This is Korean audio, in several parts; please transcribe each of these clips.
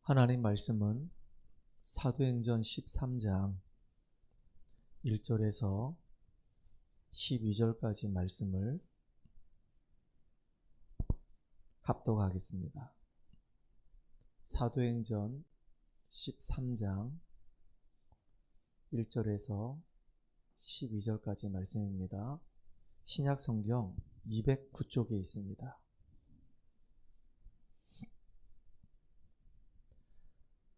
하나님 말씀은 사도행전 13장 1절에서 12절까지 말씀을 합독하겠습니다. 사도행전 13장 1절에서 12절까지 말씀입니다. 신약성경 209쪽에 있습니다.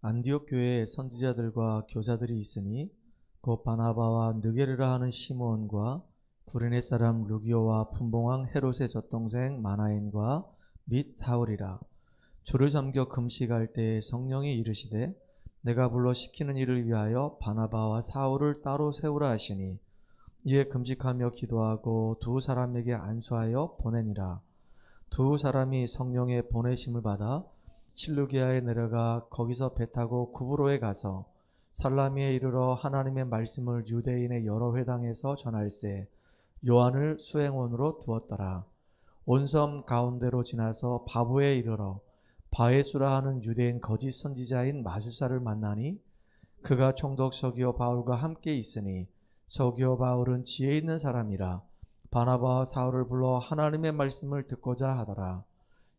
안디옥 교회에 선지자들과 교사들이 있으니 곧 바나바와 느게르라 하는 시므온과 구레네 사람 루기오와 분봉왕 헤롯의 젖동생 마나엔과 및 사울이라. 주를 섬겨 금식할 때에 성령이 이르시되 내가 불러 시키는 일을 위하여 바나바와 사울을 따로 세우라 하시니 이에 금식하며 기도하고 두 사람에게 안수하여 보내니라. 두 사람이 성령의 보내심을 받아 실루기아에 내려가 거기서 배 타고 구브로에 가서 살라미에 이르러 하나님의 말씀을 유대인의 여러 회당에서 전할세 요한을 수행원으로 두었더라. 온 섬 가운데로 지나서 바보에 이르러 바에수라 하는 유대인 거짓 선지자인 마술사를 만나니 그가 총독 서기오 바울과 함께 있으니 서기오 바울은 지혜 있는 사람이라 바나바와 사울을 불러 하나님의 말씀을 듣고자 하더라.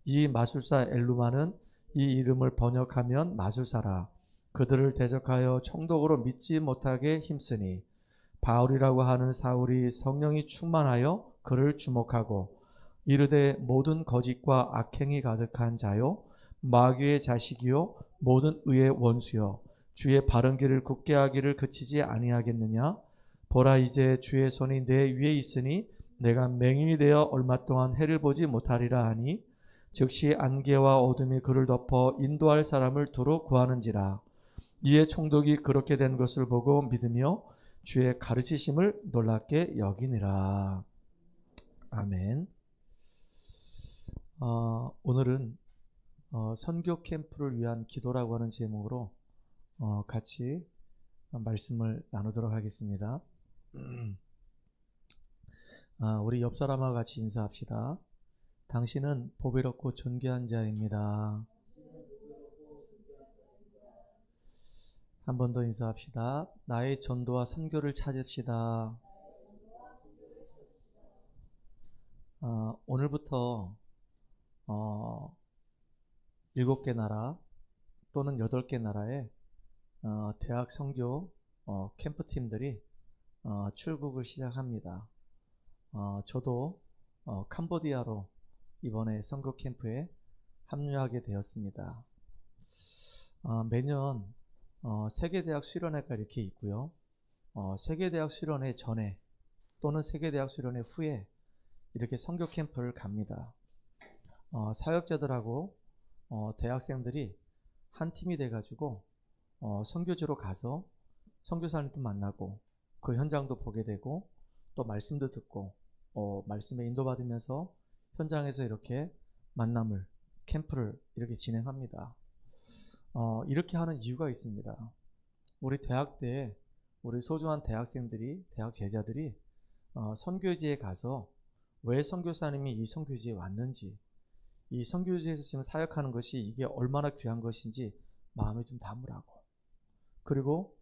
이 마술사 엘루마는 이 이름을 번역하면 마술사라. 그들을 대적하여 총독으로 믿지 못하게 힘쓰니 바울이라고 하는 사울이 성령이 충만하여 그를 주목하고 이르되 모든 거짓과 악행이 가득한 자요 마귀의 자식이요 모든 의의 원수요 주의 바른 길을 굳게 하기를 그치지 아니하겠느냐. 보라 이제 주의 손이 내 위에 있으니 내가 맹인이 되어 얼마 동안 해를 보지 못하리라 하니 즉시 안개와 어둠이 그를 덮어 인도할 사람을 두루 구하는지라. 이에 총독이 그렇게 된 것을 보고 믿으며 주의 가르치심을 놀랍게 여기니라. 아멘. 오늘은 선교 캠프를 위한 기도라고 하는 제목으로 같이 말씀을 나누도록 하겠습니다. 우리 옆 사람과 같이 인사합시다. 당신은 보배롭고 존귀한 자입니다. 한 번 더 인사합시다. 나의 전도와 선교를 찾읍시다. 오늘부터 7개 나라 또는 8개 나라의 대학 선교 캠프팀들이 출국을 시작합니다. 저도 캄보디아로 이번에 선교 캠프에 합류하게 되었습니다. 매년 세계대학 수련회가 이렇게 있고요. 세계대학 수련회 전에 또는 세계대학 수련회 후에 이렇게 선교 캠프를 갑니다. 사역자들하고 대학생들이 한 팀이 돼가지고 선교지로 가서 선교사님도 만나고 그 현장도 보게 되고 또 말씀도 듣고 말씀에 인도받으면서 현장에서 이렇게 만남을 캠프를 이렇게 진행합니다. 이렇게 하는 이유가 있습니다. 우리 대학 때 우리 소중한 대학생들이 대학 제자들이 선교지에 가서 왜 선교사님이 이 선교지에 왔는지 이 선교지에서 지금 사역하는 것이 이게 얼마나 귀한 것인지 마음에 좀 담으라고. 그리고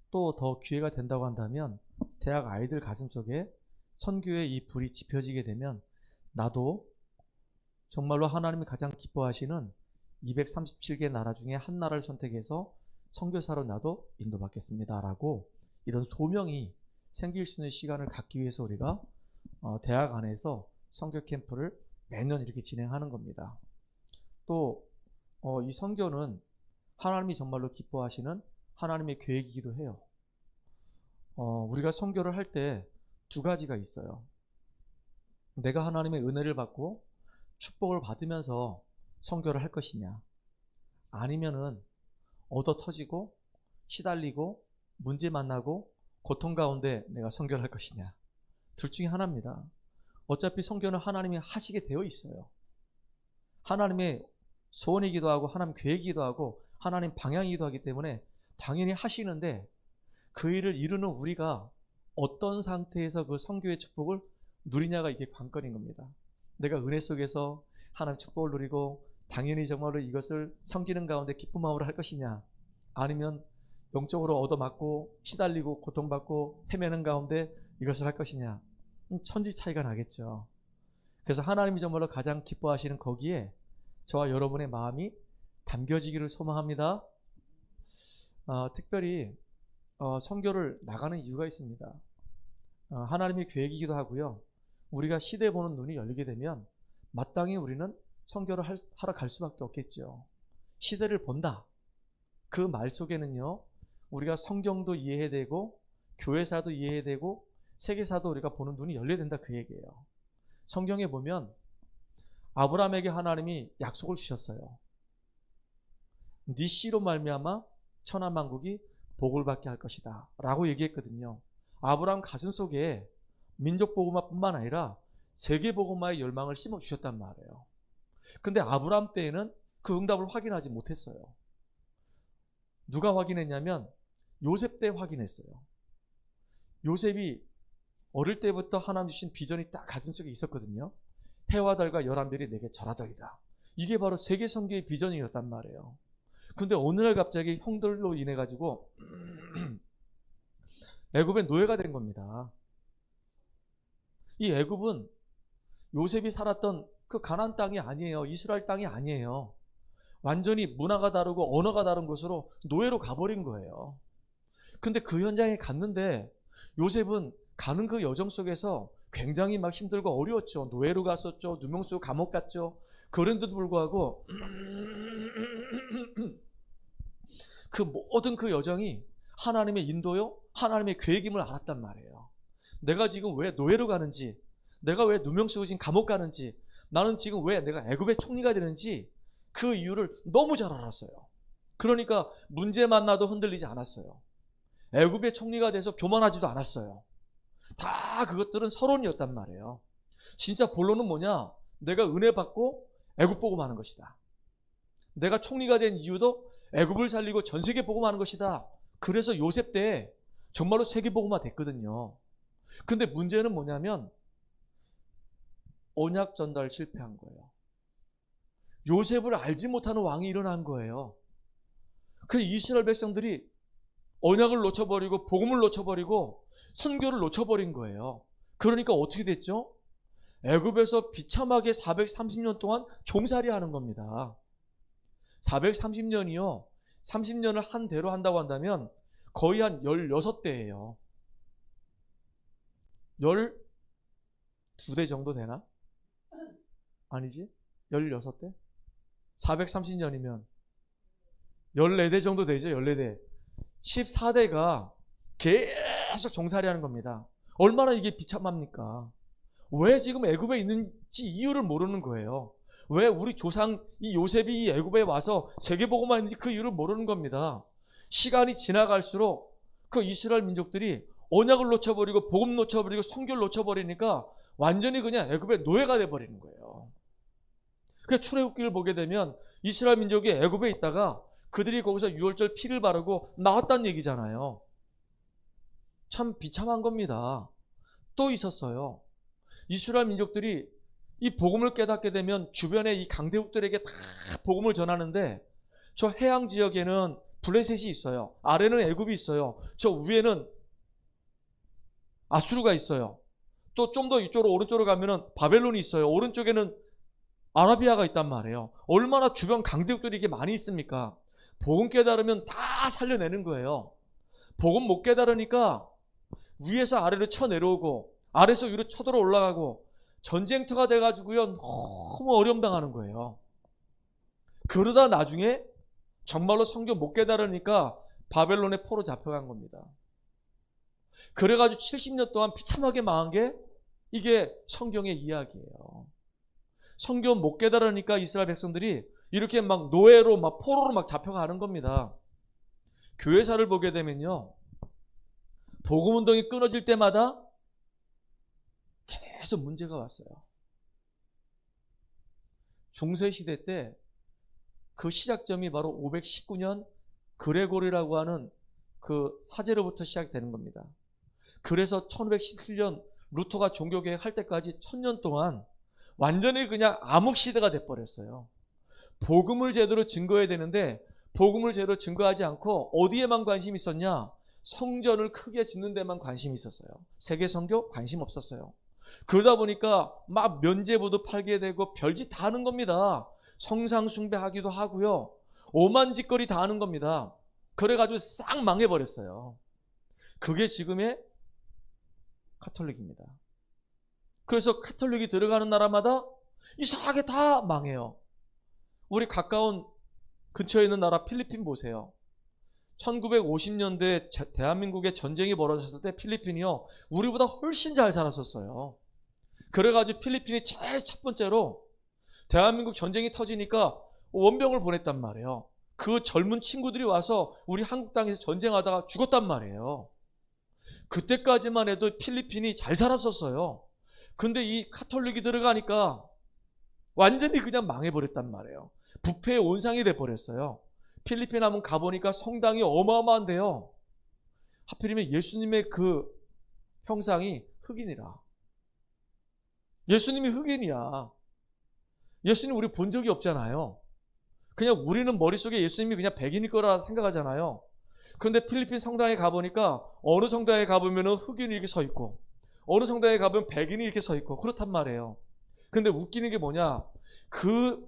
또 더 기회가 된다고 한다면 대학 아이들 가슴속에 선교의 이 불이 지펴지게 되면 나도 정말로 하나님이 가장 기뻐하시는 237개 나라 중에 한 나라를 선택해서 선교사로 나도 인도받겠습니다 라고 이런 소명이 생길 수 있는 시간을 갖기 위해서 우리가 대학 안에서 선교 캠프를 매년 이렇게 진행하는 겁니다. 또 이 선교는 하나님이 정말로 기뻐하시는 하나님의 계획이기도 해요. 우리가 선교를 할 때 두 가지가 있어요. 내가 하나님의 은혜를 받고 축복을 받으면서 선교를 할 것이냐, 아니면은 얻어 터지고 시달리고 문제 만나고 고통 가운데 내가 선교를 할 것이냐. 둘 중에 하나입니다. 어차피 선교는 하나님이 하시게 되어 있어요. 하나님의 소원이기도 하고 하나님 계획이기도 하고 하나님 방향이기도 하기 때문에 당연히 하시는데 그 일을 이루는 우리가 어떤 상태에서 그 선교의 축복을 누리냐가 이게 관건인 겁니다. 내가 은혜 속에서 하나님의 축복을 누리고 당연히 정말로 이것을 섬기는 가운데 기쁜 마음으로 할 것이냐, 아니면 영적으로 얻어맞고 시달리고 고통받고 헤매는 가운데 이것을 할 것이냐, 천지 차이가 나겠죠. 그래서 하나님이 정말로 가장 기뻐하시는 거기에 저와 여러분의 마음이 담겨지기를 소망합니다. 특별히 선교를 나가는 이유가 있습니다. 하나님의 계획이기도 하고요. 우리가 시대 보는 눈이 열리게 되면 마땅히 우리는 선교를 하러 갈 수밖에 없겠죠. 시대를 본다. 그 말 속에는요, 우리가 성경도 이해해야 되고 교회사도 이해해야 되고 세계사도 우리가 보는 눈이 열려야 된다, 그 얘기예요. 성경에 보면 아브라함에게 하나님이 약속을 주셨어요. 네 씨로 말미암아 천하만국이 복을 받게 할 것이다 라고 얘기했거든요. 아브라함 가슴속에 민족복음화뿐만 아니라 세계복음화의 열망을 심어주셨단 말이에요. 근데 아브라함 때에는 그 응답을 확인하지 못했어요. 누가 확인했냐면 요셉 때 확인했어요. 요셉이 어릴 때부터 하나님 주신 비전이 딱 가슴속에 있었거든요. 해와 달과 11별이 내게 절하더이다. 이게 바로 세계 선교의 비전이었단 말이에요. 근데 어느 날 갑자기 형들로 인해 가지고 애굽의 노예가 된 겁니다. 이 애굽은 요셉이 살았던 그 가나안 땅이 아니에요. 이스라엘 땅이 아니에요. 완전히 문화가 다르고 언어가 다른 곳으로 노예로 가버린 거예요. 근데 그 현장에 갔는데 요셉은 가는 그 여정 속에서 굉장히 막 힘들고 어려웠죠. 노예로 갔었죠. 누명 쓰고 감옥 갔죠. 그런데도 불구하고 그 모든 그 여정이 하나님의 인도요, 하나님의 계획임을 알았단 말이에요. 내가 지금 왜 노예로 가는지, 내가 왜 누명 쓰고 지금 감옥 가는지, 나는 지금 왜 내가 애굽의 총리가 되는지 그 이유를 너무 잘 알았어요. 그러니까 문제 만나도 흔들리지 않았어요. 애굽의 총리가 돼서 교만하지도 않았어요. 다 그것들은 서론이었단 말이에요. 진짜 본론은 뭐냐? 내가 은혜 받고 애굽 복음하는 것이다. 내가 총리가 된 이유도 애굽을 살리고 전 세계 복음하는 것이다. 그래서 요셉 때 정말로 세계 복음화 됐거든요. 근데 문제는 뭐냐면 언약 전달 실패한 거예요. 요셉을 알지 못하는 왕이 일어난 거예요. 그래서 이스라엘 백성들이 언약을 놓쳐버리고 복음을 놓쳐버리고 선교를 놓쳐버린 거예요. 그러니까 어떻게 됐죠? 애굽에서 비참하게 430년 동안 종살이 하는 겁니다. 430년이요. 30년을 한 대로 한다고 한다면 거의 한 16대예요. 12대 정도 되나? 아니지? 16대? 430년이면 14대 정도 되죠. 14대. 14대가 계속 종살이 하는 겁니다. 얼마나 이게 비참합니까? 왜 지금 애굽에 있는지 이유를 모르는 거예요. 왜 우리 조상 이 요셉이 이 애굽에 와서 세계복음만 했는지 그 이유를 모르는 겁니다. 시간이 지나갈수록 그 이스라엘 민족들이 언약을 놓쳐버리고 복음 놓쳐버리고 선교를 놓쳐버리니까 완전히 그냥 애굽의 노예가 돼버리는 거예요. 그 출애굽기를 보게 되면 이스라엘 민족이 애굽에 있다가 그들이 거기서 유월절 피를 바르고 나왔다는 얘기잖아요. 참 비참한 겁니다. 또 있었어요. 이스라엘 민족들이 이 복음을 깨닫게 되면 주변에 이 강대국들에게 다 복음을 전하는데 저 해양 지역에는 블레셋이 있어요. 아래는 애굽이 있어요. 저 위에는 아수르가 있어요. 또 좀 더 이쪽으로 오른쪽으로 가면은 바벨론이 있어요. 오른쪽에는 아라비아가 있단 말이에요. 얼마나 주변 강대국들이 이게 많이 있습니까? 복음 깨달으면 다 살려내는 거예요. 복음 못 깨달으니까 위에서 아래로 쳐내려오고 아래에서 위로 쳐들어 올라가고 전쟁터가 돼가지고요 너무 어려움 당하는 거예요. 그러다 나중에 정말로 성경 못 깨달으니까 바벨론의 포로 잡혀간 겁니다. 그래가지고 70년 동안 비참하게 망한 게 이게 성경의 이야기예요. 성경 못 깨달으니까 이스라엘 백성들이 이렇게 막 노예로 막 포로로 막 잡혀가는 겁니다. 교회사를 보게 되면요 복음운동이 끊어질 때마다 계속 문제가 왔어요. 중세시대 때 그 시작점이 바로 519년 그레고리라고 하는 그 사제로부터 시작되는 겁니다. 그래서 1517년 루터가 종교개혁 할 때까지 1000년 동안 완전히 그냥 암흑시대가 돼버렸어요. 복음을 제대로 증거해야 되는데 복음을 제대로 증거하지 않고 어디에만 관심이 있었냐? 성전을 크게 짓는 데만 관심이 있었어요. 세계 선교 관심 없었어요. 그러다 보니까 막 면죄부도 팔게 되고 별짓 다 하는 겁니다. 성상 숭배하기도 하고요. 오만 짓거리 다 하는 겁니다. 그래가지고 싹 망해버렸어요. 그게 지금의 카톨릭입니다. 그래서 카톨릭이 들어가는 나라마다 이상하게 다 망해요. 우리 가까운 근처에 있는 나라 필리핀 보세요. 1950년대 대한민국에 전쟁이 벌어졌을 때 필리핀이요, 우리보다 훨씬 잘 살았었어요. 그래가지고 필리핀이 제일 첫 번째로 대한민국 전쟁이 터지니까 원병을 보냈단 말이에요. 그 젊은 친구들이 와서 우리 한국 땅에서 전쟁하다가 죽었단 말이에요. 그때까지만 해도 필리핀이 잘 살았었어요. 근데 이 카톨릭이 들어가니까 완전히 그냥 망해버렸단 말이에요. 부패의 온상이 돼버렸어요. 필리핀 한번 가보니까 성당이 어마어마한데요. 하필이면 예수님의 그 형상이 흑인이라. 예수님이 흑인이야. 예수님 우리 본 적이 없잖아요. 그냥 우리는 머릿속에 예수님이 그냥 백인일 거라 생각하잖아요. 근데 필리핀 성당에 가보니까 어느 성당에 가보면 흑인이 이렇게 서 있고 어느 성당에 가보면 백인이 이렇게 서 있고 그렇단 말이에요. 근데 웃기는 게 뭐냐, 그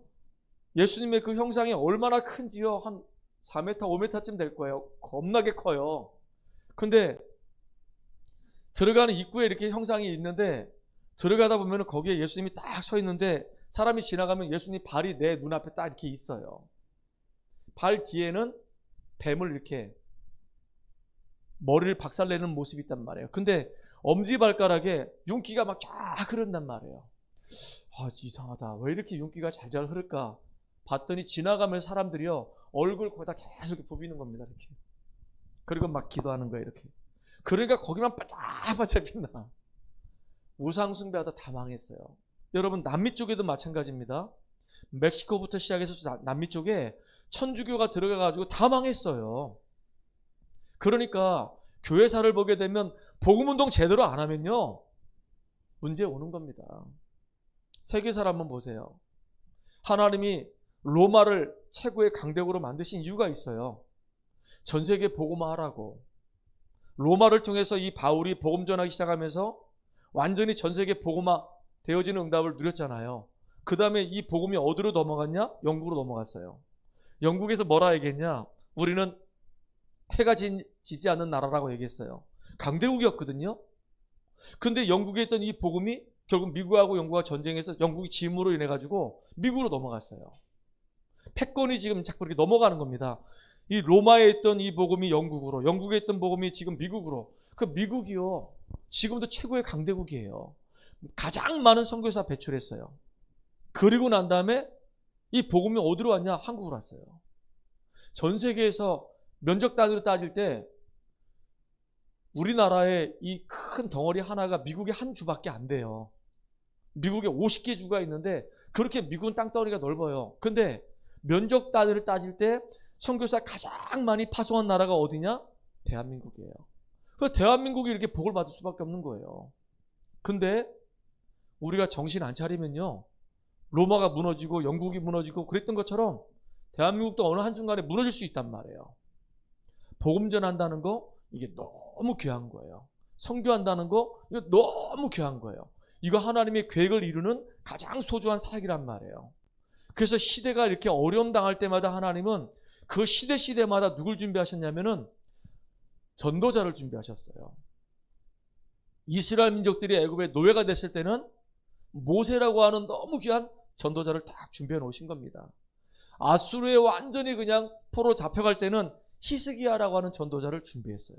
예수님의 그 형상이 얼마나 큰지요. 한 4m, 5m쯤 될 거예요. 겁나게 커요. 근데 들어가는 입구에 이렇게 형상이 있는데 들어가다 보면 거기에 예수님이 딱 서 있는데 사람이 지나가면 예수님 발이 내 눈앞에 딱 이렇게 있어요. 발 뒤에는 뱀을 이렇게 머리를 박살내는 모습이 있단 말이에요. 근데 엄지발가락에 윤기가 막 쫙 흐른단 말이에요. 아, 이상하다. 왜 이렇게 윤기가 잘잘 흐를까? 봤더니 지나가면 사람들이요, 얼굴 거기다 계속 부비는 겁니다. 이렇게. 그리고 막 기도하는 거예요. 이렇게. 그러니까 거기만 바짝바짝 빛나. 우상숭배하다 다 망했어요. 여러분, 남미 쪽에도 마찬가지입니다. 멕시코부터 시작해서 남미 쪽에 천주교가 들어가가지고 다 망했어요. 그러니까 교회사를 보게 되면 복음운동 제대로 안 하면요, 문제 오는 겁니다. 세계사를 한번 보세요. 하나님이 로마를 최고의 강대국으로 만드신 이유가 있어요. 전 세계 복음화하라고. 로마를 통해서 이 바울이 복음 전하기 시작하면서 완전히 전 세계 복음화 되어지는 응답을 누렸잖아요. 그 다음에 이 복음이 어디로 넘어갔냐? 영국으로 넘어갔어요. 영국에서 뭐라 얘기했냐? 우리는 해가 지지 않는 나라라고 얘기했어요. 강대국이었거든요. 근데 영국에 있던 이 복음이 결국 미국하고 영국과 전쟁에서 영국이 짐으로 인해 가지고 미국으로 넘어갔어요. 패권이 지금 자꾸 이렇게 넘어가는 겁니다. 이 로마에 있던 이 복음이 영국으로, 영국에 있던 복음이 지금 미국으로. 그 미국이요, 지금도 최고의 강대국이에요. 가장 많은 선교사 배출했어요. 그리고 난 다음에 이 복음이 어디로 왔냐? 한국으로 왔어요. 전 세계에서 면적 단위로 따질 때 우리나라의 이 큰 덩어리 하나가 미국의 한 주밖에 안 돼요. 미국에 50개 주가 있는데 그렇게 미국은 땅덩어리가 넓어요. 근데 면적 단위를 따질 때 선교사 가장 많이 파송한 나라가 어디냐? 대한민국이에요. 그 대한민국이 이렇게 복을 받을 수밖에 없는 거예요. 근데 우리가 정신 안 차리면요, 로마가 무너지고 영국이 무너지고 그랬던 것처럼 대한민국도 어느 한순간에 무너질 수 있단 말이에요. 복음 전한다는 거, 이게 너무 귀한 거예요. 선교한다는 거, 이거 너무 귀한 거예요. 이거 하나님의 계획을 이루는 가장 소중한 사역이란 말이에요. 그래서 시대가 이렇게 어려움 당할 때마다 하나님은 그 시대마다 누굴 준비하셨냐면은 전도자를 준비하셨어요. 이스라엘 민족들이 애굽에 노예가 됐을 때는 모세라고 하는 너무 귀한 전도자를 딱 준비해 놓으신 겁니다. 아수르에 완전히 그냥 포로 잡혀갈 때는 히스기야라고 하는 전도자를 준비했어요.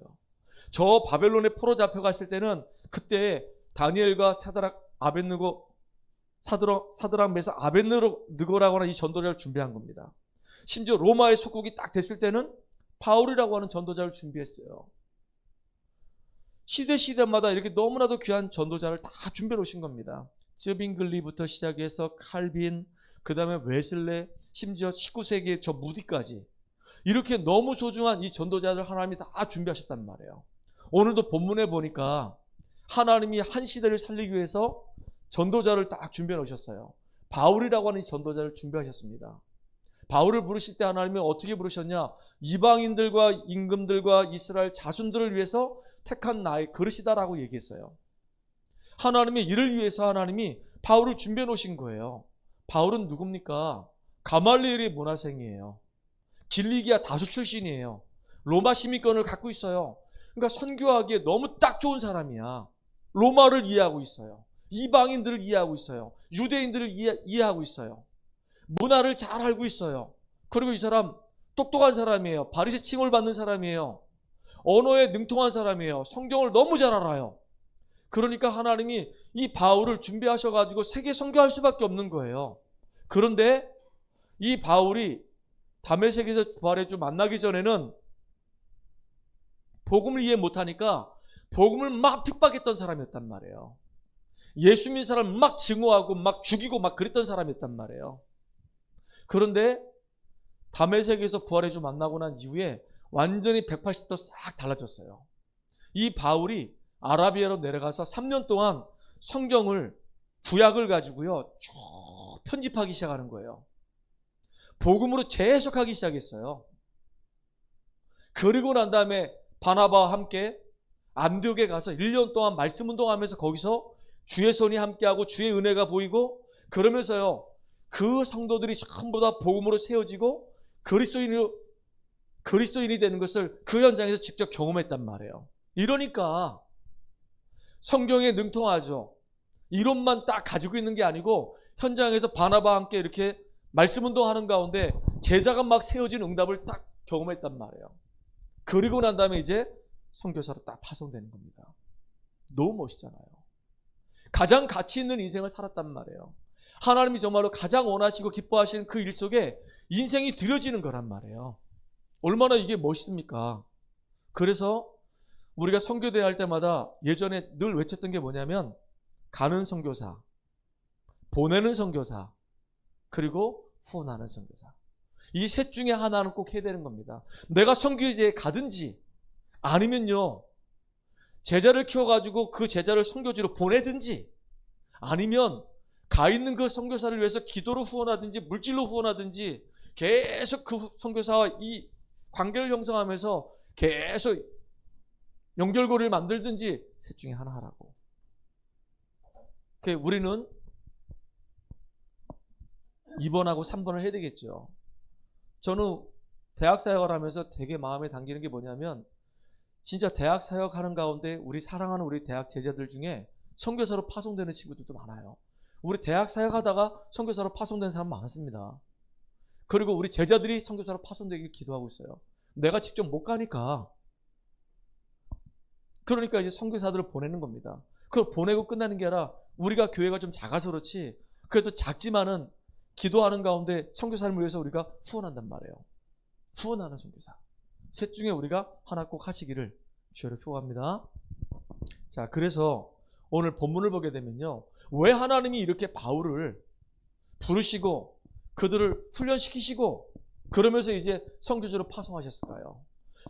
저 바벨론에 포로 잡혀갔을 때는 그때 다니엘과 사드락 메삭 아벳느고라고 하는 이 전도자를 준비한 겁니다. 심지어 로마의 속국이 딱 됐을 때는 바울이라고 하는 전도자를 준비했어요. 시대마다 이렇게 너무나도 귀한 전도자를 다 준비해 놓으신 겁니다. 쯔빙글리부터 시작해서 칼빈, 그 다음에 웨슬레, 심지어 19세기의 저 무디까지 이렇게 너무 소중한 이 전도자들 하나님이 다 준비하셨단 말이에요. 오늘도 본문에 보니까 하나님이 한 시대를 살리기 위해서 전도자를 딱 준비해 놓으셨어요. 바울이라고 하는 이 전도자를 준비하셨습니다. 바울을 부르실 때 하나님이 어떻게 부르셨냐? 이방인들과 임금들과 이스라엘 자손들을 위해서 택한 나의 그릇이다라고 얘기했어요. 하나님의 일을 위해서 하나님이 바울을 준비해 놓으신 거예요. 바울은 누굽니까? 가말리엘의 문화생이에요. 길리기아 다수 출신이에요. 로마 시민권을 갖고 있어요. 그러니까 선교하기에 너무 딱 좋은 사람이야. 로마를 이해하고 있어요. 이방인들을 이해하고 있어요. 유대인들을 이해하고 있어요. 문화를 잘 알고 있어요. 그리고 이 사람 똑똑한 사람이에요. 바리새 칭호를 받는 사람이에요. 언어에 능통한 사람이에요. 성경을 너무 잘 알아요. 그러니까 하나님이 이 바울을 준비하셔가지고 세계 선교할 수밖에 없는 거예요. 그런데 이 바울이 다메섹에서 부활의 주 만나기 전에는 복음을 이해 못하니까 복음을 막 핍박했던 사람이었단 말이에요. 예수 믿는 사람을 막 증오하고 막 죽이고 막 그랬던 사람이었단 말이에요. 그런데 다메섹에서 부활의 주 만나고 난 이후에 완전히 180도 싹 달라졌어요. 이 바울이 아라비아로 내려가서 3년 동안 성경을 구약을 가지고요 쭉 편집하기 시작하는 거예요. 복음으로 재해석하기 시작했어요. 그리고 난 다음에 바나바와 함께 안디옥에 가서 1년 동안 말씀 운동하면서 거기서 주의 손이 함께하고 주의 은혜가 보이고 그러면서요 그 성도들이 전부 다 복음으로 세워지고 그리스도인이 되는 것을 그 현장에서 직접 경험했단 말이에요. 이러니까 성경에 능통하죠. 이론만 딱 가지고 있는 게 아니고 현장에서 바나바와 함께 이렇게 말씀 운동하는 가운데 제자가 막 세워진 응답을 딱 경험했단 말이에요. 그리고 난 다음에 이제 선교사로 딱 파송되는 겁니다. 너무 멋있잖아요. 가장 가치 있는 인생을 살았단 말이에요. 하나님이 정말로 가장 원하시고 기뻐하시는 그 일 속에 인생이 드려지는 거란 말이에요. 얼마나 이게 멋있습니까? 그래서 우리가 선교대회 할 때마다 예전에 늘 외쳤던 게 뭐냐면 가는 선교사, 보내는 선교사, 그리고 후원하는 선교사. 이 셋 중에 하나는 꼭 해야 되는 겁니다. 내가 선교지에 가든지 아니면요 제자를 키워가지고 그 제자를 선교지로 보내든지 아니면 가 있는 그 선교사를 위해서 기도로 후원하든지 물질로 후원하든지 계속 그 선교사와 이 관계를 형성하면서 계속 연결고리를 만들든지 셋 중에 하나 하라고. 우리는 2번하고 3번을 해야 되겠죠. 저는 대학 사역을 하면서 되게 마음에 담기는 게 뭐냐면 진짜 대학 사역하는 가운데 우리 사랑하는 우리 대학 제자들 중에 선교사로 파송되는 친구들도 많아요. 우리 대학 사역하다가 선교사로 파송된 사람 많습니다. 그리고 우리 제자들이 선교사로 파송되길 기도하고 있어요. 내가 직접 못 가니까. 그러니까 이제 선교사들을 보내는 겁니다. 그걸 보내고 끝나는 게 아니라 우리가 교회가 좀 작아서 그렇지 그래도 작지만은 기도하는 가운데 선교사를 위해서 우리가 후원한단 말이에요. 후원하는 선교사. 셋 중에 우리가 하나 꼭 하시기를 주여로 표합니다. 자, 그래서 오늘 본문을 보게 되면요. 왜 하나님이 이렇게 바울을 부르시고 그들을 훈련시키시고 그러면서 이제 선교지로 파송하셨을까요?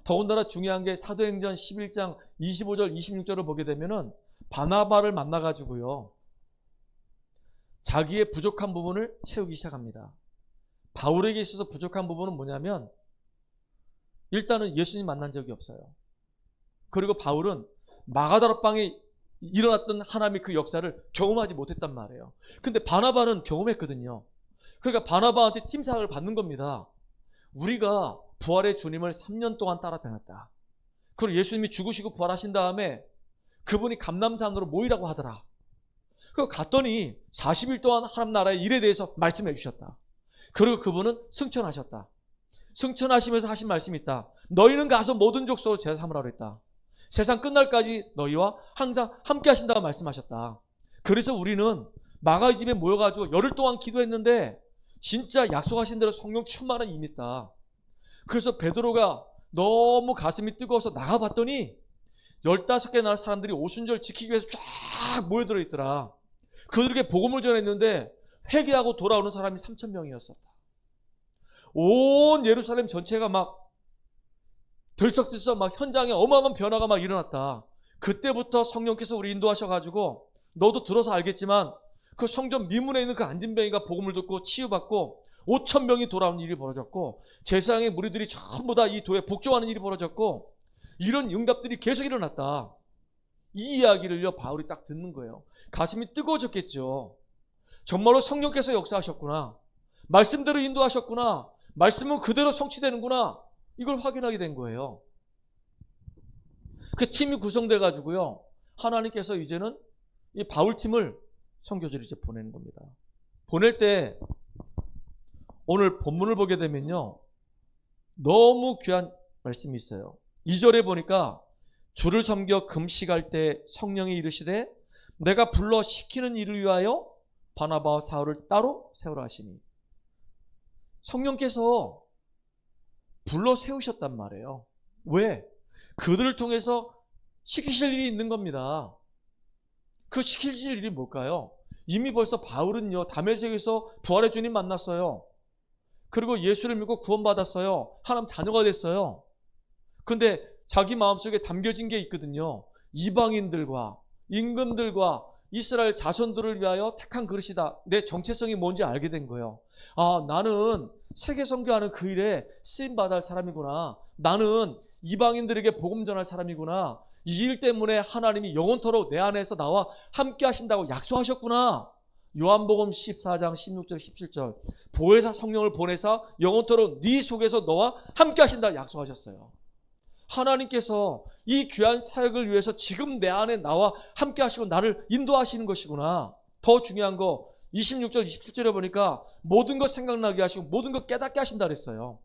더군다나 중요한 게 사도행전 11장 25절 26절을 보게 되면은 바나바를 만나가지고요. 자기의 부족한 부분을 채우기 시작합니다. 바울에게 있어서 부족한 부분은 뭐냐면 일단은 예수님 만난 적이 없어요. 그리고 바울은 마가다락방에 일어났던 하나님의 그 역사를 경험하지 못했단 말이에요. 근데 바나바는 경험했거든요. 그러니까 바나바한테 팀사역을 받는 겁니다. 우리가 부활의 주님을 3년 동안 따라다녔다. 그리고 예수님이 죽으시고 부활하신 다음에 그분이 감람산으로 모이라고 하더라. 그리고 갔더니 40일 동안 하나님 나라의 일에 대해서 말씀해 주셨다. 그리고 그분은 승천하셨다. 승천하시면서 하신 말씀이 있다. 너희는 가서 모든 족속으로 제자 삼으라 그랬다. 세상 끝날까지 너희와 항상 함께 하신다고 말씀하셨다. 그래서 우리는 마가의 집에 모여가지고 열흘 동안 기도했는데 진짜 약속하신 대로 성령 충만한 임했다. 그래서 베드로가 너무 가슴이 뜨거워서 나가봤더니 15개 나라 사람들이 오순절 지키기 위해서 쫙 모여들어 있더라. 그들에게 복음을 전했는데 회개하고 돌아오는 사람이 3,000명이었었다. 온 예루살렘 전체가 막 들썩들썩 막 현장에 어마어마한 변화가 막 일어났다. 그때부터 성령께서 우리 인도하셔가지고 너도 들어서 알겠지만 그 성전 미문에 있는 그 안진뱅이가 복음을 듣고 치유받고 5천 명이 돌아오는 일이 벌어졌고 제사장의 무리들이 전부 다 이 도에 복종하는 일이 벌어졌고 이런 응답들이 계속 일어났다. 이 이야기를요 바울이 딱 듣는 거예요. 가슴이 뜨거워졌겠죠. 정말로 성령께서 역사하셨구나. 말씀대로 인도하셨구나. 말씀은 그대로 성취되는구나. 이걸 확인하게 된 거예요. 그 팀이 구성돼 가지고요. 하나님께서 이제는 이 바울 팀을 선교지로 이제 보내는 겁니다. 보낼 때 오늘 본문을 보게 되면요. 너무 귀한 말씀이 있어요. 2절에 보니까 주를 섬겨 금식할 때 성령이 이르시되 내가 불러 시키는 일을 위하여 바나바와 사울을 따로 세우라 하시니 성령께서 불러 세우셨단 말이에요. 왜? 그들을 통해서 시키실 일이 있는 겁니다. 그 시키실 일이 뭘까요? 이미 벌써 바울은요 다메섹에서 부활의 주님 만났어요. 그리고 예수를 믿고 구원받았어요. 하나님 자녀가 됐어요. 근데 자기 마음속에 담겨진 게 있거든요. 이방인들과 임금들과 이스라엘 자손들을 위하여 택한 그릇이다. 내 정체성이 뭔지 알게 된 거예요. 아, 나는 세계 선교하는 그 일에 쓰임받아야 할 사람이구나. 나는 이방인들에게 복음 전할 사람이구나. 이 일 때문에 하나님이 영원토록 내 안에서 나와 함께 하신다고 약속하셨구나. 요한복음 14장 16절 17절 보혜사 성령을 보내사 영원토록 네 속에서 너와 함께 하신다 약속하셨어요. 하나님께서 이 귀한 사역을 위해서 지금 내 안에 나와 함께 하시고 나를 인도하시는 것이구나. 더 중요한 거 26절 27절에 보니까 모든 것 생각나게 하시고 모든 것 깨닫게 하신다 그랬어요.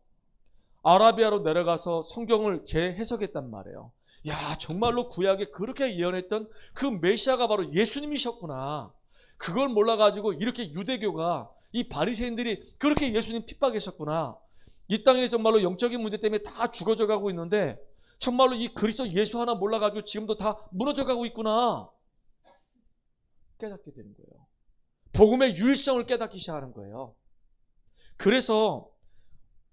아라비아로 내려가서 성경을 재해석했단 말이에요. 야, 정말로 구약에 그렇게 예언했던 그 메시아가 바로 예수님이셨구나. 그걸 몰라가지고 이렇게 유대교가 이 바리새인들이 그렇게 예수님 핍박했었구나. 이 땅에 정말로 영적인 문제 때문에 다 죽어져 가고 있는데 정말로 이 그리스도 예수 하나 몰라가지고 지금도 다 무너져 가고 있구나. 깨닫게 되는 거예요. 복음의 유일성을 깨닫기 시작하는 거예요. 그래서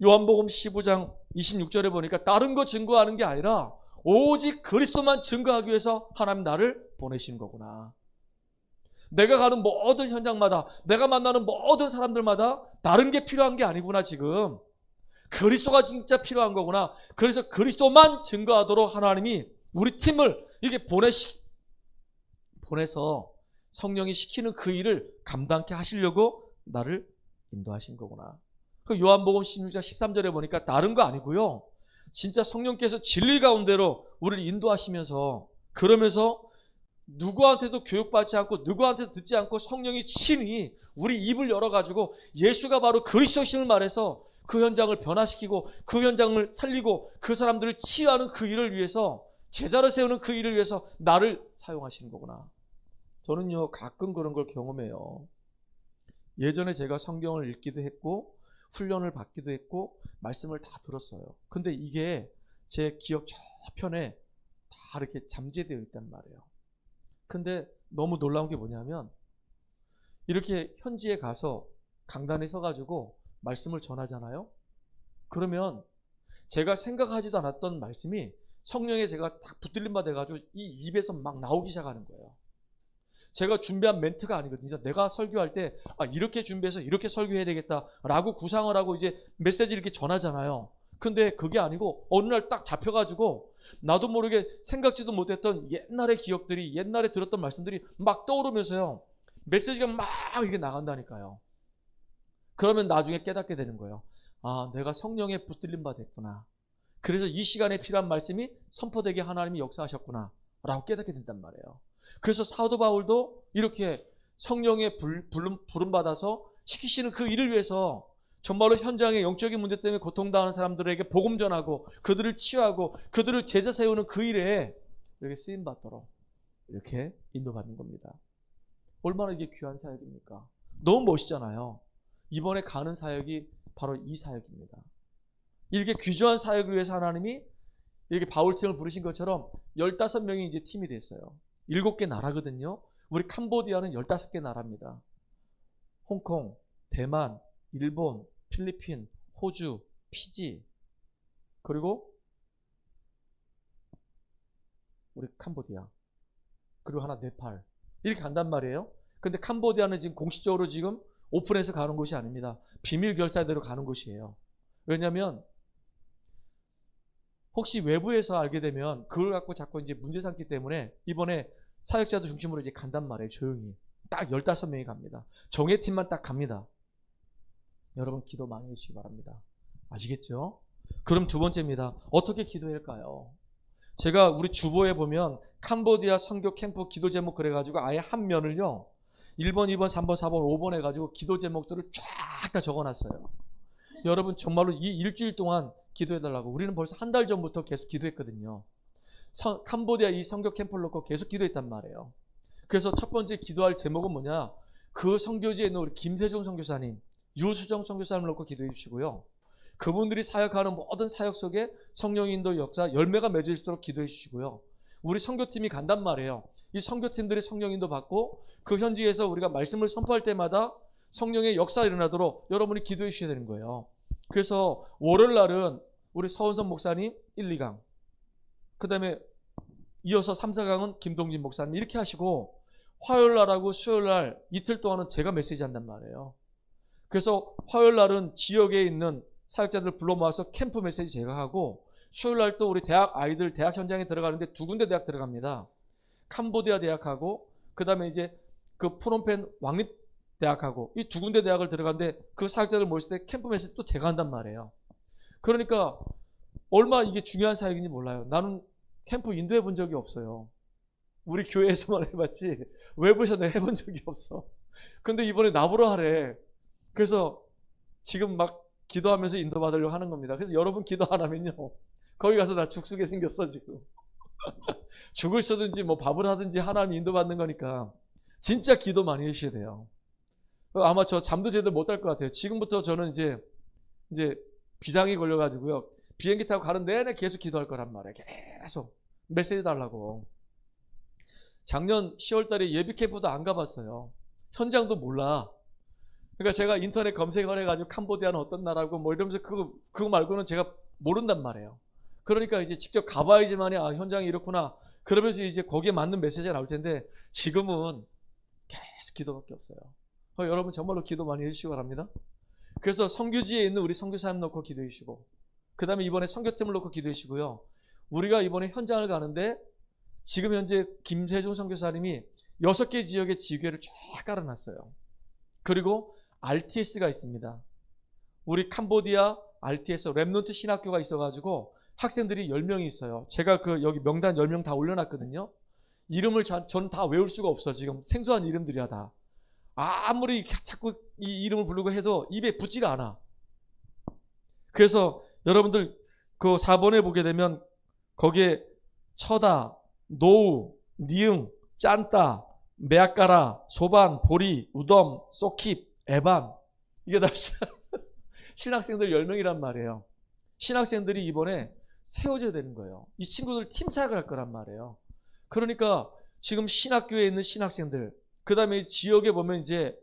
요한복음 15장 26절에 보니까 다른 거 증거하는 게 아니라 오직 그리스도만 증거하기 위해서 하나님 나를 보내신 거구나. 내가 가는 모든 현장마다 내가 만나는 모든 사람들마다 다른 게 필요한 게 아니구나. 지금 그리스도가 진짜 필요한 거구나. 그래서 그리스도만 증거하도록 하나님이 우리 팀을 이렇게 보내서 성령이 시키는 그 일을 감당케 하시려고 나를 인도하신 거구나. 그 요한복음 16장 13절에 보니까 다른 거 아니고요. 진짜 성령께서 진리 가운데로 우리를 인도하시면서 그러면서 누구한테도 교육받지 않고 누구한테도 듣지 않고 성령이 친히 우리 입을 열어가지고 예수가 바로 그리스도심을 말해서 그 현장을 변화시키고 그 현장을 살리고 그 사람들을 치유하는 그 일을 위해서 제자를 세우는 그 일을 위해서 나를 사용하시는 거구나. 저는요 가끔 그런 걸 경험해요. 예전에 제가 성경을 읽기도 했고 훈련을 받기도 했고 말씀을 다 들었어요. 근데 이게 제 기억 저편에 다 이렇게 잠재되어 있단 말이에요. 근데 너무 놀라운 게 뭐냐면 이렇게 현지에 가서 강단에 서가지고 말씀을 전하잖아요. 그러면 제가 생각하지도 않았던 말씀이 성령에 제가 딱 붙들림 받아가지고 이 입에서 막 나오기 시작하는 거예요. 제가 준비한 멘트가 아니거든요. 내가 설교할 때 이렇게 준비해서 이렇게 설교해야 되겠다라고 구상을 하고 이제 메시지를 이렇게 전하잖아요. 근데 그게 아니고 어느 날 딱 잡혀가지고 나도 모르게 생각지도 못했던 옛날의 기억들이 옛날에 들었던 말씀들이 막 떠오르면서요. 메시지가 막 이게 나간다니까요. 그러면 나중에 깨닫게 되는 거예요. 아, 내가 성령에 붙들림 바 됐구나. 그래서 이 시간에 필요한 말씀이 선포되게 하나님이 역사하셨구나 라고 깨닫게 된단 말이에요. 그래서 사도 바울도 이렇게 성령의 부름받아서 시키시는 그 일을 위해서 정말로 현장의 영적인 문제 때문에 고통당하는 사람들에게 복음 전하고 그들을 치유하고 그들을 제자 세우는 그 일에 이렇게 쓰임받도록 이렇게 인도받는 겁니다. 얼마나 이게 귀한 사역입니까? 너무 멋있잖아요. 이번에 가는 사역이 바로 이 사역입니다. 이렇게 귀중한 사역을 위해서 하나님이 이렇게 바울팀을 부르신 것처럼 15명이 이제 팀이 됐어요. 7개 나라거든요. 우리 캄보디아는 15개 나라입니다. 홍콩, 대만, 일본, 필리핀, 호주, 피지, 그리고 우리 캄보디아, 그리고 하나 네팔, 이렇게 간단 말이에요. 근데 캄보디아는 지금 공식적으로 지금 오픈해서 가는 곳이 아닙니다. 비밀 결사대로 가는 곳이에요. 왜냐하면 혹시 외부에서 알게 되면 그걸 갖고 자꾸 이제 문제 삼기 때문에 이번에 사역자들 중심으로 이제 간단 말이에요. 조용히. 딱 15명이 갑니다. 정예팀만 딱 갑니다. 여러분 기도 많이 해주시기 바랍니다. 아시겠죠? 그럼 두 번째입니다. 어떻게 기도해야 할까요? 제가 우리 주보에 보면 캄보디아 선교 캠프 기도 제목 그래가지고 아예 한 면을요 1번, 2번, 3번, 4번, 5번 해가지고 기도 제목들을 쫙 다 적어놨어요. 여러분 정말로 이 일주일 동안 기도해달라고. 우리는 벌써 한 달 전부터 계속 기도했거든요. 캄보디아 이 선교 캠프를 놓고 계속 기도했단 말이에요. 그래서 첫 번째 기도할 제목은 뭐냐, 그 선교지에 있는 우리 김세종 선교사님, 유수정 선교사님을 놓고 기도해 주시고요. 그분들이 사역하는 모든 사역 속에 성령의 인도 역사 열매가 맺을 수 있도록 기도해 주시고요. 우리 선교팀이 간단 말이에요. 이 선교팀들이 성령 인도 받고 그 현지에서 우리가 말씀을 선포할 때마다 성령의 역사가 일어나도록 여러분이 기도해 주셔야 되는 거예요. 그래서 월요일 날은 우리 서원선 목사님 1, 2강, 그 다음에 이어서 3, 4강은 김동진 목사님 이렇게 하시고, 화요일 날하고 수요일 날 이틀 동안은 제가 메시지 한단 말이에요. 그래서 화요일 날은 지역에 있는 사역자들 불러 모아서 캠프 메시지 제가 하고, 수요일 날 또 우리 대학 아이들 대학 현장에 들어가는데 두 군데 대학 들어갑니다. 캄보디아 대학하고 그 다음에 이제 그 프놈펜 왕립 대학하고 이 두 군데 대학을 들어가는데 그 사역자들 모였을 때 캠프 메시지 또 제가 한단 말이에요. 그러니까 얼마 이게 중요한 사역인지 몰라요. 나는 캠프 인도해 본 적이 없어요. 우리 교회에서만 해봤지 외부에서 내가 해본 적이 없어. 근데 이번에 나보러 하래. 그래서 지금 막 기도하면서 인도받으려고 하는 겁니다. 그래서 여러분 기도 안 하면요 거기 가서 나 죽쓰게 생겼어 지금. 죽을 쓰든지 뭐 밥을 하든지 하나님 인도받는 거니까 진짜 기도 많이 해주셔야 돼요. 아마 저 잠도 제대로 못 할 것 같아요. 지금부터 저는 이제 비상이 걸려가지고요 비행기 타고 가는 내내 계속 기도할 거란 말이에요. 계속 메시지 달라고. 작년 10월 달에 예비 캠프도 안 가봤어요. 현장도 몰라. 그러니까 제가 인터넷 검색을 해가지고 캄보디아는 어떤 나라고 뭐 이러면서 그거 말고는 제가 모른단 말이에요. 그러니까 이제 직접 가봐야지만이 아 현장이 이렇구나. 그러면서 이제 거기에 맞는 메시지가 나올 텐데 지금은 계속 기도밖에 없어요. 여러분 정말로 기도 많이 해주시기 바랍니다. 그래서 선교지에 있는 우리 선교사님 놓고 기도해 주시고, 그 다음에 이번에 선교팀을 놓고 기도해 주시고요. 우리가 이번에 현장을 가는데 지금 현재 김세종 선교사님이 6개 지역의 지교회를 쫙 깔아놨어요. 그리고 RTS가 있습니다. 우리 캄보디아 RTS 렘넌트 신학교가 있어가지고 학생들이 10명이 있어요. 제가 여기 명단 10명 다 올려놨거든요. 이름을 저는 다 외울 수가 없어. 지금 생소한 이름들이야 다. 아무리 자꾸 이 이름을 부르고 해도 입에 붙지가 않아. 그래서 여러분들 그 4번에 보게 되면 거기에 처다, 노우, 니응, 짠따, 메아까라, 소반, 보리, 우덤, 쏘킵, 에반, 이게 다 신학생들 10명이란 말이에요. 신학생들이 이번에 세워져야 되는 거예요. 이 친구들 팀 사역을 할 거란 말이에요. 그러니까 지금 신학교에 있는 신학생들, 그 다음에 지역에 보면 이제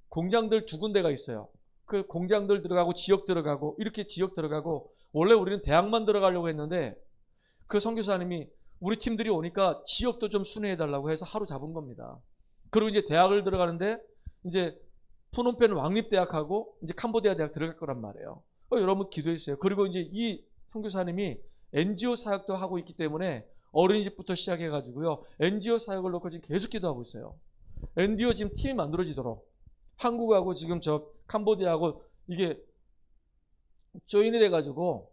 공장들 두 군데가 있어요. 그 공장들 들어가고 지역 들어가고 이렇게 지역 들어가고, 원래 우리는 대학만 들어가려고 했는데 그 선교사님이 우리 팀들이 오니까 지역도 좀 순회해달라고 해서 하루 잡은 겁니다. 그리고 이제 대학을 들어가는데 이제 푸놈펜 왕립대학하고 이제 캄보디아 대학 들어갈 거란 말이에요. 여러분 기도해 주세요. 그리고 이제 이 선교사님이 NGO 사역도 하고 있기 때문에 어린이집부터 시작해가지고요 NGO 사역을 놓고 지금 계속 기도하고 있어요. NGO 지금 팀이 만들어지도록 한국하고 지금 저 캄보디아하고 이게 조인이 돼가지고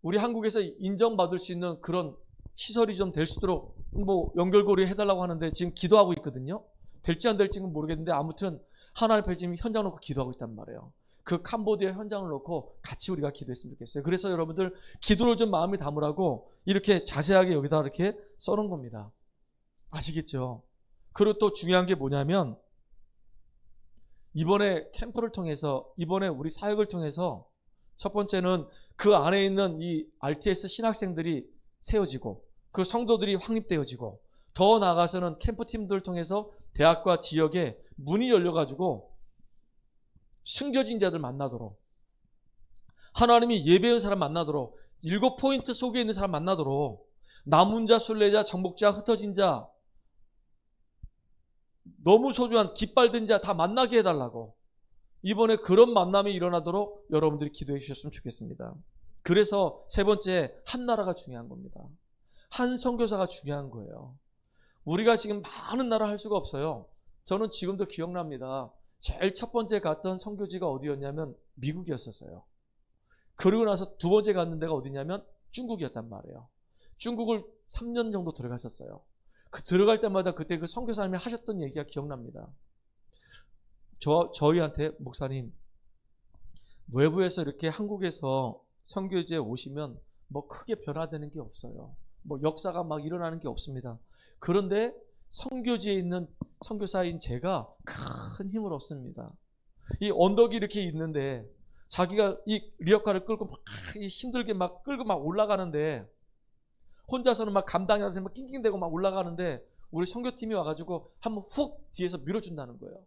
우리 한국에서 인정받을 수 있는 그런 시설이 좀 될 수 있도록 뭐 연결고리 해달라고 하는데 지금 기도하고 있거든요. 될지 안 될지는 모르겠는데 아무튼 하나님 앞에 지금 현장 놓고 기도하고 있단 말이에요. 그 캄보디아 현장을 놓고 같이 우리가 기도했으면 좋겠어요. 그래서 여러분들 기도를 좀 마음에 담으라고 이렇게 자세하게 여기다 이렇게 써놓은 겁니다. 아시겠죠? 그리고 또 중요한 게 뭐냐면 이번에 캠프를 통해서 이번에 우리 사역을 통해서 첫 번째는 그 안에 있는 이 RTS 신학생들이 세워지고 그 성도들이 확립되어지고, 더 나아가서는 캠프팀들을 통해서 대학과 지역에 문이 열려가지고 숨겨진 자들 만나도록, 하나님이 예배한 사람 만나도록, 7포인트 속에 있는 사람 만나도록, 남은 자, 순례자, 정복자, 흩어진 자, 너무 소중한 깃발든 자 다 만나게 해달라고 이번에 그런 만남이 일어나도록 여러분들이 기도해 주셨으면 좋겠습니다. 그래서 세 번째, 한 나라가 중요한 겁니다. 한 선교사가 중요한 거예요. 우리가 지금 많은 나라 할 수가 없어요. 저는 지금도 기억납니다. 제일 첫 번째 갔던 선교지가 어디였냐면 미국이었었어요. 그러고 나서 두 번째 갔는 데가 어디냐면 중국이었단 말이에요. 중국을 3년 정도 들어갔었어요. 그 들어갈 때마다 그때 그 선교사님이 하셨던 얘기가 기억납니다. 저희한테 목사님, 외부에서 이렇게 한국에서 선교지에 오시면 뭐 크게 변화되는 게 없어요. 뭐 역사가 막 일어나는 게 없습니다. 그런데 선교지에 있는 선교사인 제가 큰 힘을 얻습니다. 이 언덕이 이렇게 있는데 자기가 이 리어카를 끌고 막 힘들게 막 끌고 막 올라가는데 혼자서는 막 감당이 안 돼서 막 낑낑대고 막 올라가는데 우리 선교팀이 와가지고 한번 훅 뒤에서 밀어준다는 거예요.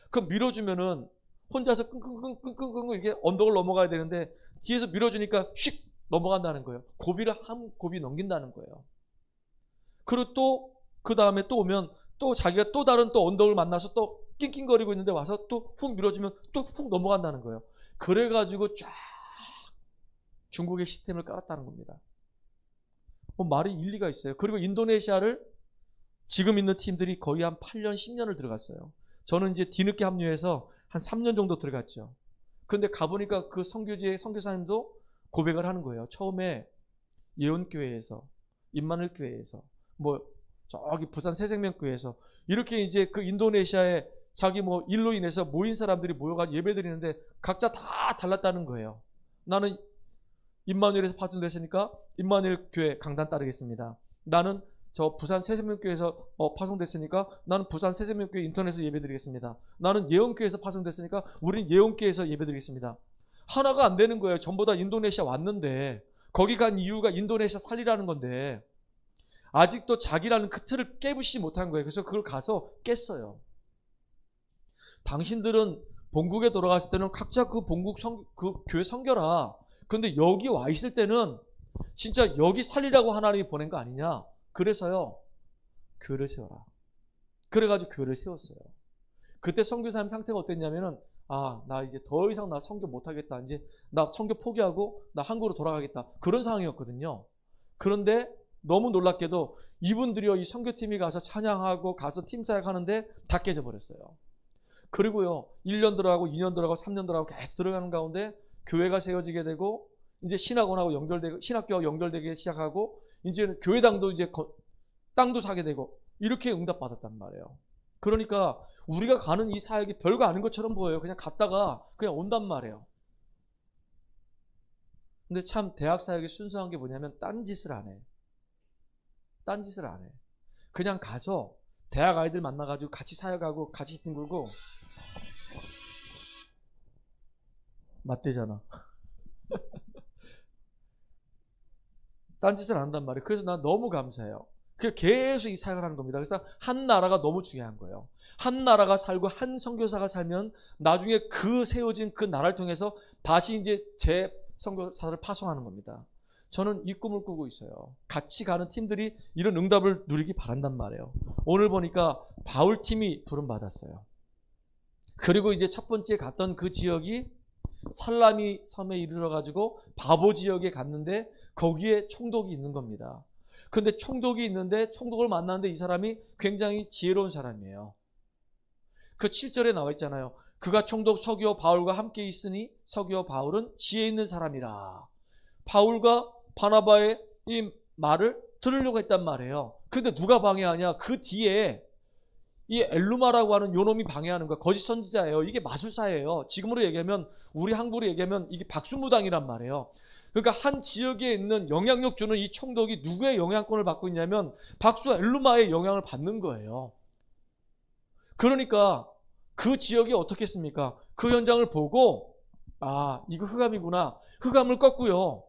그 밀어주면은 혼자서 끙끙끙끙끙 이게 언덕을 넘어가야 되는데 뒤에서 밀어주니까 휙 넘어간다는 거예요. 고비를 한 고비 넘긴다는 거예요. 그리고 또 그 다음에 또 오면 또 자기가 또 다른 또 언덕을 만나서 또 낑낑거리고 있는데 와서 또 훅 밀어주면 또 훅 넘어간다는 거예요. 그래가지고 쫙 중국의 시스템을 깔았다는 겁니다. 말이 일리가 있어요. 그리고 인도네시아를 지금 있는 팀들이 거의 한 8년, 10년을 들어갔어요. 저는 이제 뒤늦게 합류해서 한 3년 정도 들어갔죠. 그런데 가보니까 그 선교지의 선교사님도 고백을 하는 거예요. 처음에 예언교회에서, 임마누엘교회에서, 뭐 저기 부산 새생명교회에서 이렇게 이제 그 인도네시아에 자기 뭐 일로 인해서 모인 사람들이 모여가지고 예배 드리는데 각자 다 달랐다는 거예요. 나는 임마누엘에서 파송됐으니까 임마누엘 교회 강단 따르겠습니다. 나는 저 부산 새생명교회에서 파송됐으니까 나는 부산 새생명교회 인터넷에서 예배드리겠습니다. 나는 예언교회에서 파송됐으니까 우린 예언교회에서 예배드리겠습니다. 하나가 안 되는 거예요. 전부 다 인도네시아 왔는데 거기 간 이유가 인도네시아 살리라는 건데 아직도 자기라는 그 틀을 깨부시지 못한 거예요. 그래서 그걸 가서 깼어요. 당신들은 본국에 돌아갔을 때는 각자 그 본국 그 교회 섬겨라. 그런데 여기 와 있을 때는 진짜 여기 살리라고 하나님이 보낸 거 아니냐. 그래서요, 교회를 세워라. 그래가지고 교회를 세웠어요. 그때 선교사님 상태가 어땠냐면은, 나 이제 더 이상 나 선교 못하겠다. 이제 나 선교 포기하고 나 한국으로 돌아가겠다. 그런 상황이었거든요. 그런데 너무 놀랍게도 이분들이요, 이 선교팀이 가서 찬양하고 가서 팀사역 하는데 다 깨져버렸어요. 그리고요, 1년 들어가고 2년 들어가고 3년 들어가고 계속 들어가는 가운데 교회가 세워지게 되고, 이제 신학원하고 연결되고, 신학교하고 연결되기 시작하고, 이제 교회당도 이제 땅도 사게 되고, 이렇게 응답받았단 말이에요. 그러니까 우리가 가는 이 사역이 별거 아닌 것처럼 보여요. 그냥 갔다가 그냥 온단 말이에요. 근데 참 대학 사역이 순수한 게 뭐냐면 딴짓을 안 해. 딴짓을 안 해. 그냥 가서 대학 아이들 만나가지고 같이 사역하고 같이 뒹굴고 맞대잖아. 딴짓을 안 한단 말이에요. 그래서 난 너무 감사해요. 계속 이 사역을 하는 겁니다. 그래서 한 나라가 너무 중요한 거예요. 한 나라가 살고 한 선교사가 살면 나중에 그 세워진 그 나라를 통해서 다시 이제 제 선교사를 파송하는 겁니다. 저는 이 꿈을 꾸고 있어요. 같이 가는 팀들이 이런 응답을 누리기 바란단 말이에요. 오늘 보니까 바울 팀이 부름받았어요. 그리고 이제 첫 번째 갔던 그 지역이 살라미 섬에 이르러가지고 바보 지역에 갔는데 거기에 총독이 있는 겁니다. 근데 총독이 있는데 총독을 만났는데 이 사람이 굉장히 지혜로운 사람이에요. 그 7절에 나와 있잖아요. 그가 총독 서기오 바울과 함께 있으니 서기오 바울은 지혜 있는 사람이라. 바울과 바나바의 이 말을 들으려고 했단 말이에요. 근데 누가 방해하냐? 그 뒤에 이 엘루마라고 하는 요놈이 방해하는 거야. 거짓 선지자예요. 이게 마술사예요. 지금으로 얘기하면 우리 한국으로 얘기하면 이게 박수무당이란 말이에요. 그러니까 한 지역에 있는 영향력 주는 이 총독이 누구의 영향권을 받고 있냐면 박수 엘루마의 영향을 받는 거예요. 그러니까 그 지역이 어떻겠습니까? 그 현장을 보고 이거 흑암이구나. 흑암을 꺾고요.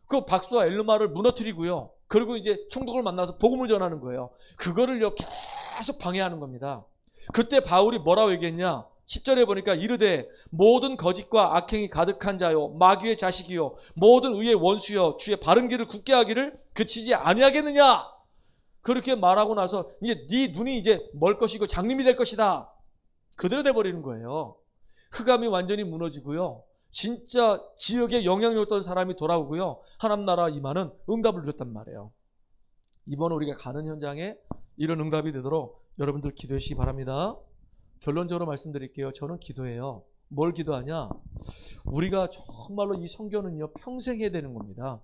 그 박수와 엘루마를 무너뜨리고요. 그리고 이제 총독을 만나서 복음을 전하는 거예요. 그거를요 계속 방해하는 겁니다. 그때 바울이 뭐라고 얘기했냐? 10절에 보니까 이르되 모든 거짓과 악행이 가득한 자요 마귀의 자식이요 모든 의의 원수요 주의 바른 길을 굳게 하기를 그치지 아니하겠느냐. 그렇게 말하고 나서 이제 네 눈이 이제 멀 것이고 장님이 될 것이다. 그대로 돼버리는 거예요. 흑암이 완전히 무너지고요. 진짜 지역에 영향력 있던 사람이 돌아오고요. 하나님 나라 임하는 응답을 누렸단 말이에요. 이번 우리가 가는 현장에 이런 응답이 되도록 여러분들 기도해 주시기 바랍니다. 결론적으로 말씀드릴게요. 저는 기도해요. 뭘 기도하냐? 우리가 정말로 이 선교는요, 평생 해야 되는 겁니다.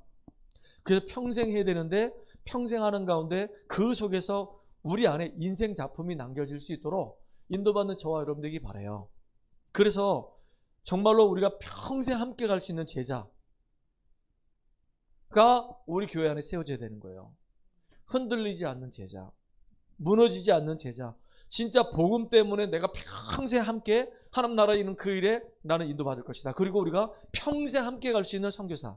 그래서 평생 해야 되는데 평생 하는 가운데 그 속에서 우리 안에 인생 작품이 남겨질 수 있도록 인도받는 저와 여러분들에게 바라요. 그래서 정말로 우리가 평생 함께 갈 수 있는 제자가 우리 교회 안에 세워져야 되는 거예요. 흔들리지 않는 제자, 무너지지 않는 제자, 진짜 복음 때문에 내가 평생 함께 하나님 나라에 있는 그 일에 나는 인도받을 것이다. 그리고 우리가 평생 함께 갈 수 있는 선교사.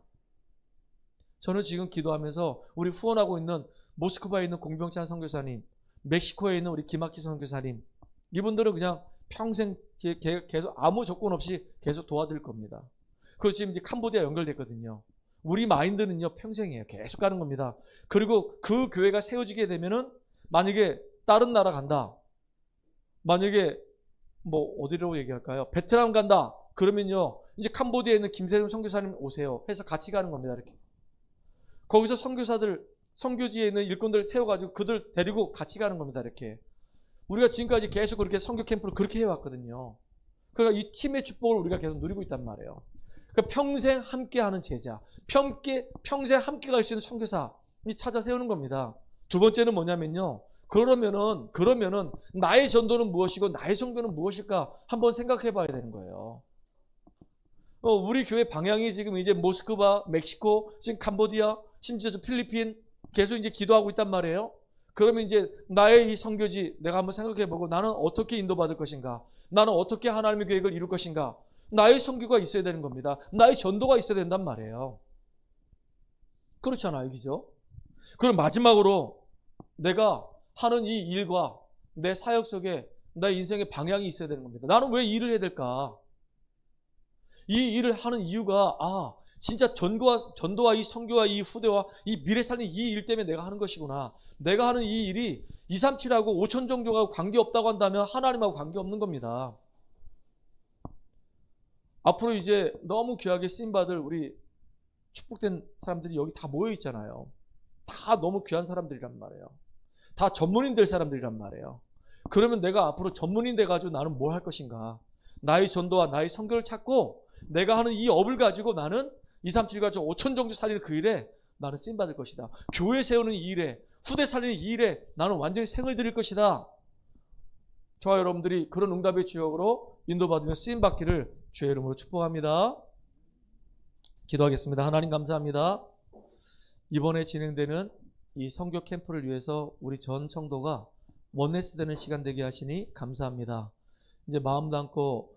저는 지금 기도하면서 우리 후원하고 있는 모스크바에 있는 공병찬 선교사님, 멕시코에 있는 우리 김학기 선교사님, 이분들은 그냥 평생 계속 아무 조건 없이 계속 도와드릴 겁니다. 그리고 지금 이제 캄보디아 연결됐거든요. 우리 마인드는요, 평생이에요. 계속 가는 겁니다. 그리고 그 교회가 세워지게 되면은 만약에 다른 나라 간다. 만약에 뭐 어디로 얘기할까요? 베트남 간다. 그러면요, 이제 캄보디아에 있는 김세룡 선교사님 오세요. 해서 같이 가는 겁니다. 이렇게. 거기서 선교사들, 선교지에 있는 일꾼들 세워가지고 그들 데리고 같이 가는 겁니다. 이렇게. 우리가 지금까지 계속 그렇게 선교 캠프를 그렇게 해왔거든요. 그러니까 이 팀의 축복을 우리가 계속 누리고 있단 말이에요. 그러니까 평생 함께하는 제자, 평생 함께 갈 수 있는 선교사이 찾아 세우는 겁니다. 두 번째는 뭐냐면요. 그러면은 나의 전도는 무엇이고 나의 선교는 무엇일까 한번 생각해 봐야 되는 거예요. 우리 교회 방향이 지금 이제 모스크바, 멕시코, 지금 캄보디아, 심지어 필리핀 계속 이제 기도하고 있단 말이에요. 그러면 이제 나의 이 선교지 내가 한번 생각해 보고 나는 어떻게 인도받을 것인가? 나는 어떻게 하나님의 계획을 이룰 것인가? 나의 선교가 있어야 되는 겁니다. 나의 전도가 있어야 된단 말이에요. 그렇잖아요. 그죠? 그럼 마지막으로 내가 하는 이 일과 내 사역 속에 나의 인생의 방향이 있어야 되는 겁니다. 나는 왜 일을 해야 될까? 이 일을 하는 이유가 진짜 전도와 이 선교와 이 후대와 이 미래 살린 이 일 때문에 내가 하는 것이구나. 내가 하는 이 일이 237하고 5천 종교가 관계없다고 한다면 하나님하고 관계없는 겁니다. 앞으로 이제 너무 귀하게 쓰임받을 우리 축복된 사람들이 여기 다 모여 있잖아요. 다 너무 귀한 사람들이란 말이에요. 다 전문인 될 사람들이란 말이에요. 그러면 내가 앞으로 전문인 돼가지고 나는 뭘 할 것인가? 나의 전도와 나의 선교를 찾고 내가 하는 이 업을 가지고 나는 237 가지고 5천 정도 살리는 그 일에 나는 쓰임받을 것이다. 교회 세우는 이 일에, 후대 살리는 이 일에 나는 완전히 생을 드릴 것이다. 저와 여러분들이 그런 응답의 주역으로 인도받으며 쓰임받기를 주의 이름으로 축복합니다. 기도하겠습니다. 하나님 감사합니다. 이번에 진행되는 이 선교 캠프를 위해서 우리 전 성도가 원네스 되는 시간 되게 하시니 감사합니다. 이제 마음 담고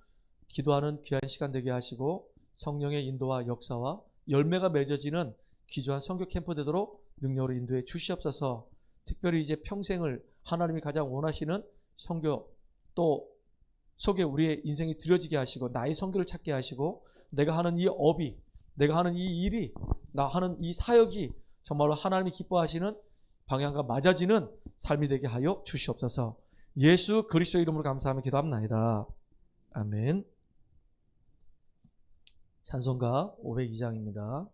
기도하는 귀한 시간 되게 하시고 성령의 인도와 역사와 열매가 맺어지는 귀중한 선교 캠프 되도록 능력으로 인도해 주시옵소서. 특별히 이제 평생을 하나님이 가장 원하시는 선교 또 속에 우리의 인생이 들여지게 하시고 나의 선교를 찾게 하시고 내가 하는 이 업이 내가 하는 이 일이 나 하는 이 사역이 정말로 하나님이 기뻐하시는 방향과 맞아지는 삶이 되게 하여 주시옵소서. 예수 그리스도의 이름으로 감사하며 기도합나이다. 아멘. 찬송가 502장입니다.